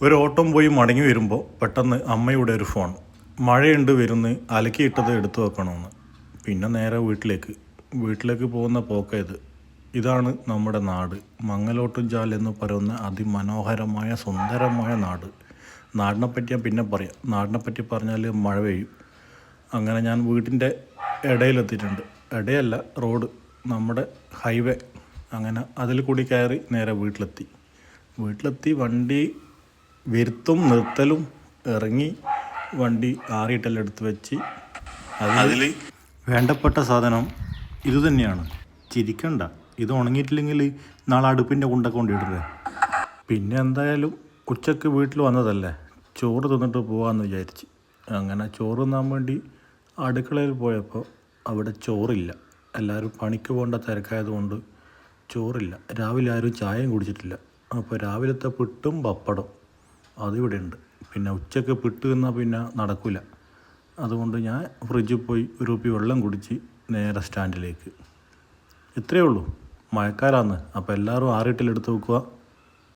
ഒരു ഓട്ടം പോയി മടങ്ങി വരുമ്പോൾ പെട്ടെന്ന് അമ്മയുടെ ഒരു ഫോൺ. മഴയുണ്ട് വരുന്ന്, അലക്കിയിട്ടത് എടുത്തു വെക്കണമെന്ന്. പിന്നെ നേരെ വീട്ടിലേക്ക് പോകുന്ന പോക്കത്. ഇതാണ് നമ്മുടെ നാട്. മംഗലോട്ടുംചാൽ എന്ന് പറയുന്ന അതിമനോഹരമായ സുന്ദരമായ നാട്. നാടിനെപ്പറ്റി ഞാൻ പിന്നെ പറയാം. നാടിനെപ്പറ്റി പറഞ്ഞാൽ മഴ പെയ്യും. അങ്ങനെ ഞാൻ വീട്ടിൻ്റെ ഇടയിലെത്തിയിട്ടുണ്ട്. ഇടയല്ല, റോഡ്, നമ്മുടെ ഹൈവേ. അങ്ങനെ അതിൽ കൂടി കയറി നേരെ വീട്ടിലെത്തി വണ്ടി വരുത്തും നിർത്തലും ഇറങ്ങി വണ്ടി ആറിയിട്ടെല്ലാം എടുത്ത് വെച്ച് അതിൽ വേണ്ടപ്പെട്ട സാധനം ഇതുതന്നെയാണ്. ചിരിക്കണ്ട, ഇത് ഉണങ്ങിയിട്ടില്ലെങ്കിൽ നാളെ അടുപ്പിൻ്റെ കൊണ്ടൊക്കെ കൊണ്ടിടരുത്. പിന്നെ എന്തായാലും ഉച്ചക്ക് വീട്ടിൽ വന്നതല്ലേ, ചോറ് തിന്നിട്ട് പോകാമെന്ന് വിചാരിച്ച്. അങ്ങനെ ചോറ് തിന്നാൻ വേണ്ടി അടുക്കളയിൽ പോയപ്പോൾ അവിടെ ചോറില്ല. എല്ലാവരും പണിക്ക് പോകേണ്ട തിരക്കായതുകൊണ്ട് ചോറില്ല. രാവിലെ ആരും ചായയും കുടിച്ചിട്ടില്ല. അപ്പോൾ രാവിലത്തെ പുട്ടും പപ്പടം അതിവിടെ ഉണ്ട്. പിന്നെ ഉച്ചയ്ക്ക് പുട്ട് തിന്നാൽ പിന്നെ നടക്കില്ല. അതുകൊണ്ട് ഞാൻ ഫ്രിഡ്ജിൽ പോയി ഒരു കുപ്പി വെള്ളം കുടിച്ച് നേരെ സ്റ്റാൻഡിലേക്ക്. ഇത്രയേ ഉള്ളൂ. മഴക്കാലമാണ്, അപ്പോൾ എല്ലാവരും ആറിയിട്ടെടുത്ത് വെക്കുക.